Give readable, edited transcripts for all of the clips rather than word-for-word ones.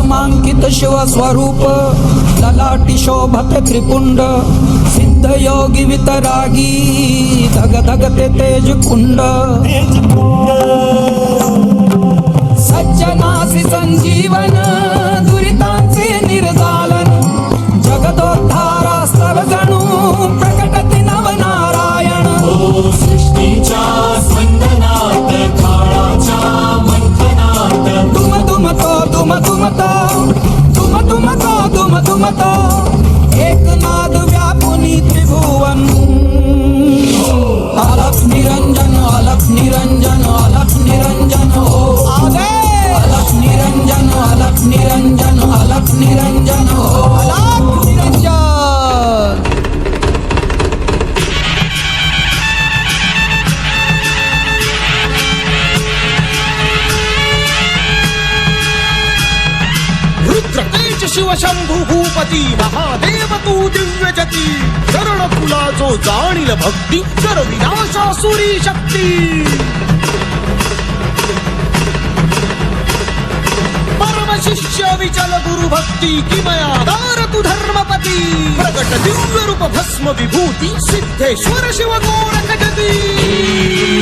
नामांकित शिवस्वरूप ललाटी शोभत त्रिपुंड सिद्ध योगी वितरागी धग धगते तेज कुंड सज्जनासी संजीवन दुरितांचे निर्दालन जगदोद्धारास्तव जणू प्रकटति नवनारायण सृष्टीच्या स्पंदनात काळाच्या मंथनात दुम दुमतो दुम दुमतो दुम दुमतो दुम दुमतो एकनाद व्यापुनी त्रिभुवन अलख निरंजन अलख निरंजन अलख निरंजन हो आगे अलख निरंजन अलख निरंजन अलख निरंजन हो अलख निरंजन रुद्रतेज शिव शंभू भूपती महादेव तू दिव्य जती चरण तुला जो जाणील भक्ती कर विनाशासुरी शक्ती परम शिष्य विचल गुरु भक्ती किमया दार तू धर्मपती प्रगट दिव्य रूप भस्म विभूती सिद्धेश्वर शिव गोरख जती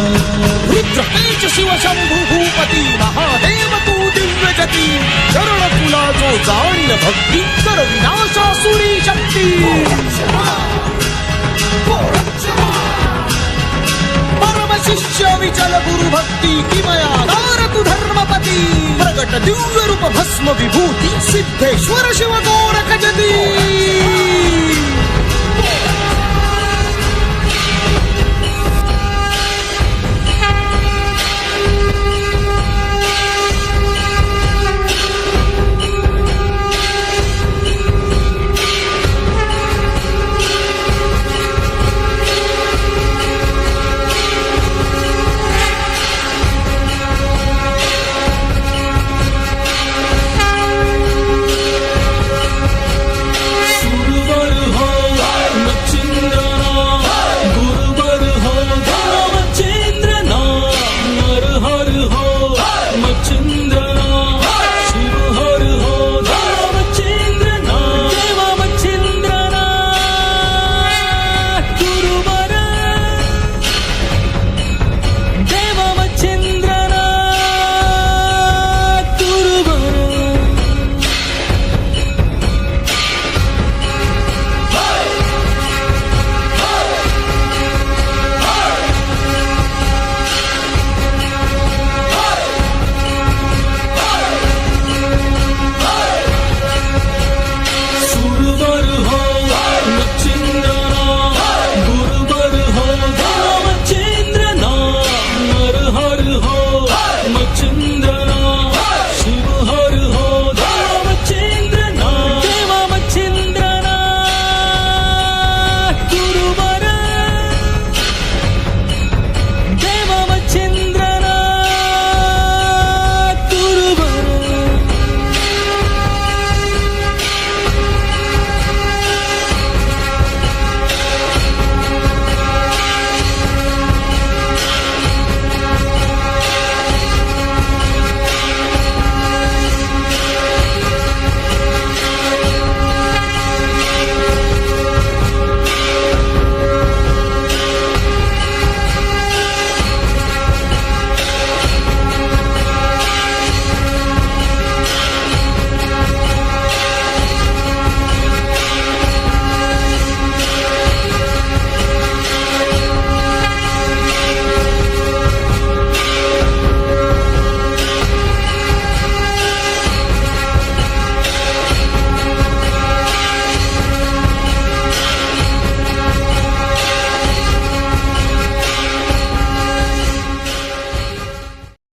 रुद्रतेज शिव शंभू भूपती महादेव तू दिव्य जती चरण तुला जो जाणील भक्ती कर विनाशासुरी शक्ती परम शिष्य विचल गुरु भक्ती किमया दार तू धर्मपती प्रगट दिव्य रूप भस्म विभूती सिद्धेश्वर शिव गोरख जती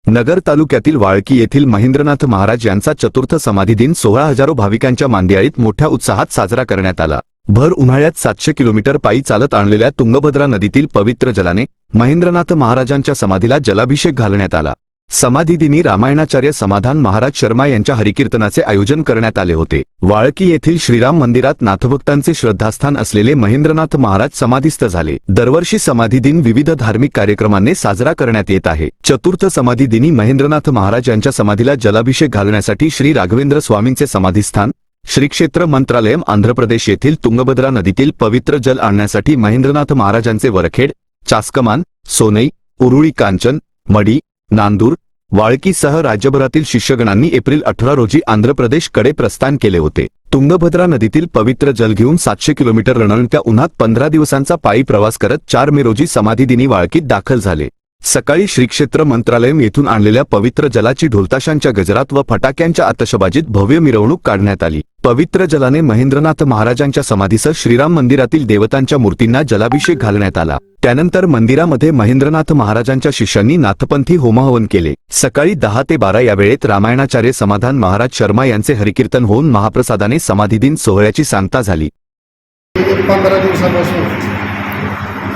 नगर तालुक्यातील वाळकी येथील महेंद्रनाथ महाराज यांचा चतुर्थ समाधी दिन 16 हजारो भाविकांच्या मांदियाळीत मोठ्या उत्साहात साजरा करण्यात आला. भर उन्हाळ्यात 700 किलोमीटर पायी चालत आणलेल्या तुंगभद्रा नदीतील पवित्र जलाने महेंद्रनाथ महाराजांच्या समाधीला जलाभिषेक घालण्यात आला. समाधी दिनी रामायणाचार्य समाधान महाराज शर्मा यांच्या हरिकीर्तनाचे आयोजन करण्यात आले होते. वाळकी येथील श्रीराम मंदिरात नाथभक्तांचे श्रद्धास्थान असलेले महेंद्रनाथ महाराज समाधीस्थ झाले. दरवर्षी समाधी दिन विविध धार्मिक कार्यक्रमांनी साजरा करण्यात येत आहे. चतुर्थ समाधी दिनी महेंद्रनाथ महाराज यांच्या समाधीला जलाभिषेक घालण्यासाठी श्री राघवेंद्र स्वामींचे समाधीस्थान श्री क्षेत्र मंत्रालयम आंध्र प्रदेश येथील तुंगभद्रा नदीतील पवित्र जल आणण्यासाठी महेंद्रनाथ महाराजांचे वरखेड, चासकमान, सोनई, उरुळी, कांचन, मडी, नांदूर, वाळकीसह राज्यभरातील शिष्यगणांनी एप्रिल 18 रोजी आंध्र प्रदेशकडे प्रस्थान केले होते. तुंगभद्रा नदीतील पवित्र जल घेऊन 700 किलोमीटर रणरणत्या उन्हात 15 दिवसांचा पायी प्रवास करत 4 मे रोजी समाधी दिनी वाळकीत दाखल झाले. सकाळी श्री क्षेत्र मंत्रालयम येथून आणलेल्या पवित्र जलाची ढोलताशांच्या गजरात व फटाक्यांच्या आतषबाजीत भव्य मिरवणूक काढण्यात आली. पवित्र जलाने महेंद्रनाथ महाराजांच्या समाधीसह श्रीराम मंदिरातील देवतांच्या मूर्तींना जलाभिषेक घालण्यात आला. त्यानंतर मंदिरामध्ये महेंद्रनाथ महाराजांच्या शिष्यांनी नाथपंथी होमहवन केले. सकाळी 10 ते 12 या वेळेत रामायणाचार्य समाधान महाराज शर्मा यांचे हरिकीर्तन होऊन महाप्रसादाने समाधी दिन सोहळ्याची सांगता झाली.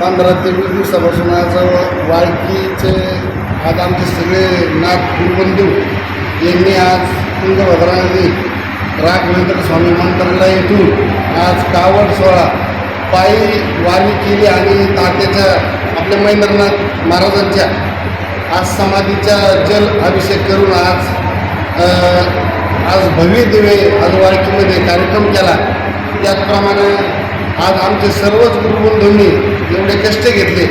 15 ते 20 दिवसापासून आज वाळकीचे आज आमचे सगळे नाथ गुरुबंधू यांनी आज तुंगभद्रा नदी राघवेंद्र स्वामी मंत्रालय येथून आज कावड सोहळा पायी वारी केली आणि तात्याच्या आपल्या महेंद्रनाथ महाराजांच्या आज समाधीचा जल अभिषेक करून आज भव्य दिवे आज वाळकीमध्ये कार्यक्रम केला. त्याचप्रमाणे आज आमचे सर्वच गुरुबंधूंनी एवढे कष्ट घेतले.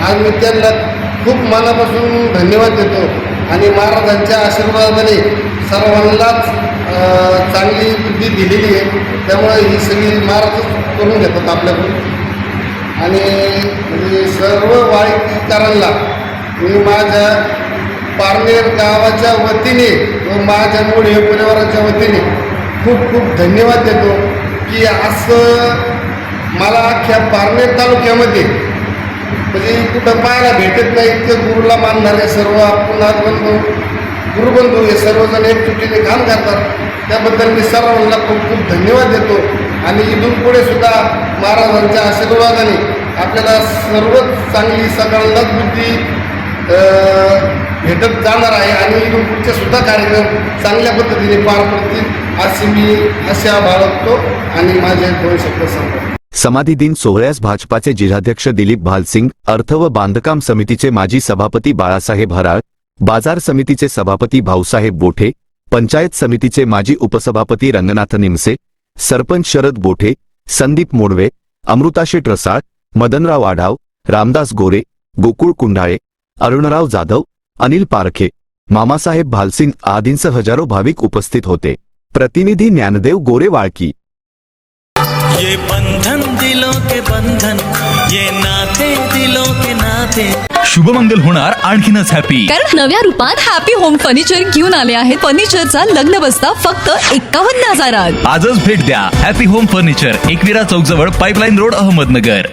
आज मी त्यांना खूप मनापासून धन्यवाद देतो आणि महाराजांच्या आशीर्वादाने सर्वांनाच चांगली बुद्धी दिलेली आहे. त्यामुळे ही सगळी महाराजच करून घेतात आपल्याकडून. आणि म्हणजे सर्व वाळकीकरांना मी माझ्या पारनेर गावाच्या वतीने व माझ्या मूळ परिवाराच्या वतीने खूप खूप धन्यवाद देतो की असं मला अख्ख्या पारनेर तालुक्यामध्ये म्हणजे कुठं पाहायला भेटत नाही. इतकं गुरुला मानणारे सर्व आपण गुरुबंधू हे सर्वजण एकजुटीने काम करतात. त्याबद्दल मी सर्वांना खूप खूप धन्यवाद देतो. आणि इथून पुढे सुद्धा महाराजांच्या आशीर्वादाने आपल्याला सर्वच चांगली सगळ्यांनाच बुद्धी भेटत जाणार आहे आणि इथून पुढचे सुद्धा कार्यक्रम चांगल्या पद्धतीने पार पडतील अशी मी आशा बाळगतो आणि माझे 2 शब्द सांगतो. समाधी दिन सोहळ्यास भाजपाचे जिल्हाध्यक्ष दिलीप भालसिंग, अर्थ व बांधकाम समितीचे माजी सभापती बाळासाहेब हराळ, बाजार समितीचे सभापती भाऊसाहेब बोठे, पंचायत समितीचे माजी उपसभापती रंगनाथ निमसे, सरपंच शरद बोठे, संदीप मोडवे, अमृताशेठ रसाळ, मदनराव आढाव, रामदास गोरे, गोकुळ कुंडाळे, अरुणराव जाधव, अनिल पारखे, मामासाहेब भालसिंग आदींसह हजारो भाविक उपस्थित होते. प्रतिनिधी ज्ञानदेव गोरे, वाळकी. ये बंधन दिलों के बंधन, ये नाते दिलों के नाते. शुभमंगल होणार आणखीनच हॅपी, कारण नव्या रूपात हॅपी होम फर्निचर घेऊन आले आहेत. फर्निचरचा लग्न बस्ता फक्त 51,000. आजच भेट द्या हॅपी होम फर्निचर, एकविरा चौक जवळ, पाईपलाईन रोड, अहमदनगर.